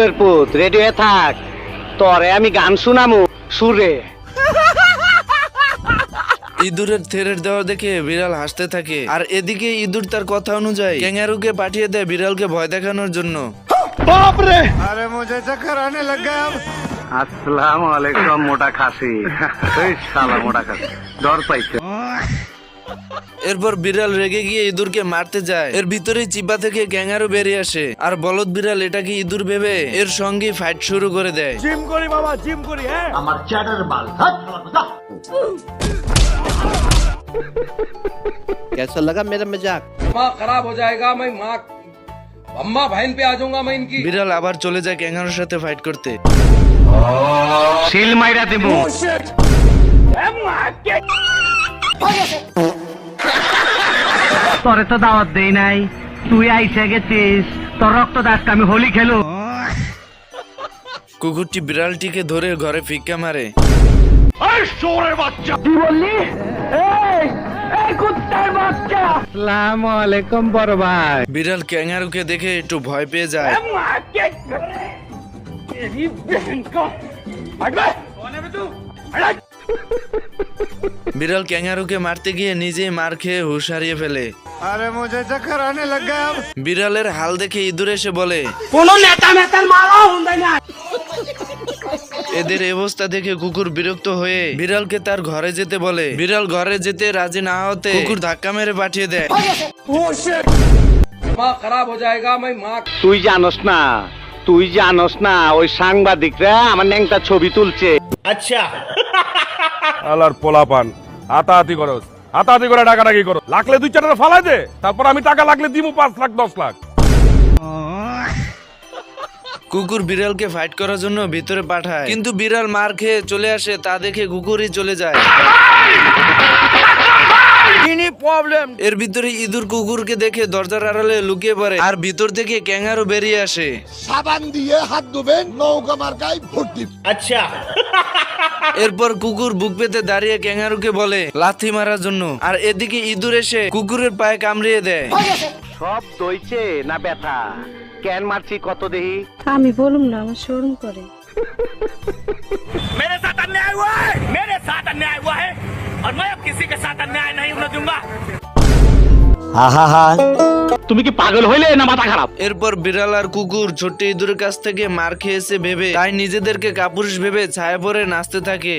ইঁদুরের পুত রেডি হয়ে থাক, তরে আমি গান শুনামু সুরে। ইঁদুরের থেরের দেওয়া দেখে বিড়াল হাসতে থাকে, আর এদিকে ইঁদুর তার কথা অনুযায়ী ক্যাঙ্গারুকে পাঠিয়ে দেয় বিড়ালকে ভয় দেখানোর জন্য। अरे मुझे चक्कर आने लग गया अब। আসসালামু আলাইকুম মোটা খাসি। এই শালা মোটা খাসি ডর পাইছে। এরপর বিড়াল রেগে গিয়ে ইঁদুরকে মারতে যায়। এর ভিতরেই চিপা থেকে ক্যাঙ্গারু বেরিয়ে আসে, আর বলদ বিড়াল এটাকে ইঁদুর ভেবে এর সঙ্গে ফাইট শুরু করে দেয়। जिम करी बाबा जिम करी है। कैसा लगा मेरा मजाक? माँ खराब हो जाएगा, मैं माँ अम्मा बहन पे आ जाऊंगा मैं इनकी। বিড়াল আবার চলে যায় ক্যাঙ্গারুর সাথে ফাইট করতে। সিল মাইরা দেবো। তোরে তো দাওয়াত দেই নাই, তুই আইসা গেছিস, তোর রক্ত দাসকে আমি হোলি খেলো। কুকুরটি বিড়ালটিকে ধরে ঘরে ফিক্কা মারে। কি বললি? এই কুত্তার বাচ্চা। আসসালামু আলাইকুম বড় ভাই। বিড়াল ক্যাঙ্গারুকে দেখে একটু ভয় পেয়ে যায়। বিড়াল ক্যাঙ্গারুকে মারতে গিয়ে নিজেই মার খেয়ে হুঁশ হারিয়ে ফেলে। अरे मुझे चक्कर आने लग गया अब। বিড়ালের হাল দেখে ইঁদুর এসে বলে, এদের অবস্থা দেখে কুকুর বিরক্ত হয়ে বিড়ালকে তার ঘরে যেতে বলে। বিড়াল ঘরে যেতে রাজি না হতে কুকুর ধাক্কা মেরে পাঠিয়ে দেয়। माँ खराब हो जाएगा, मैं माँ। তুই জানোস না ওই সাংবাদিকরা আমার ন্যাংটা ছবি তুলছে। আলার পোলাপান হাতাহাতি করো, হাতাহাতি করে ডাকাডাকি করো, লাগলে 2-4টা ফালাই দে, তারপর আমি টাকা লাগলে দিমু 5 লাখ 10 লাখ। কুকুর বিড়ালকে ফাইট করার জন্য ভিতরে পাঠায়, কিন্তু বিড়াল মার খেয়ে চলে আসে, তা দেখে কুকুরই চলে যায়। এর ভিতরে ইঁদুর কুকুরকে দেখে দরজার আড়ালে লুকিয়ে পড়ে, আর ভিতর থেকে ক্যাঙ্গারু বেরিয়ে আসে। সাবান দিয়ে হাত ধুবেন, নৌকা মার্কায় ভোট দিবেন। এরপর কুকুর বুক পেতে দাঁড়িয়ে ক্যাঙ্গারুকে বলে লাথি মারার জন্য, আর এদিকে ইঁদুর এসে কুকুরের পায়ে কামড়িয়ে দেয়। সব দইছে না ব্যথা? কেন মারছি কত দেহি? আমি বলুম না, আমার শরম করে। मेरे साथ अन्याय हुआ है, मेरे साथ अन्याय हुआ है और मैं अब किसी के साथ अन्याय नहीं होने दूंगा। তুমি কি পাগল হইলে না মাথা খারাপ? এরপর বিড়াল আর কুকুর ছোট্ট ইঁদুরের কাছ থেকে মার খেয়েছে ভেবে তাই নিজেদেরকে কাপুরুষ ভেবে ছায়া পড়ে নাচতে থাকে।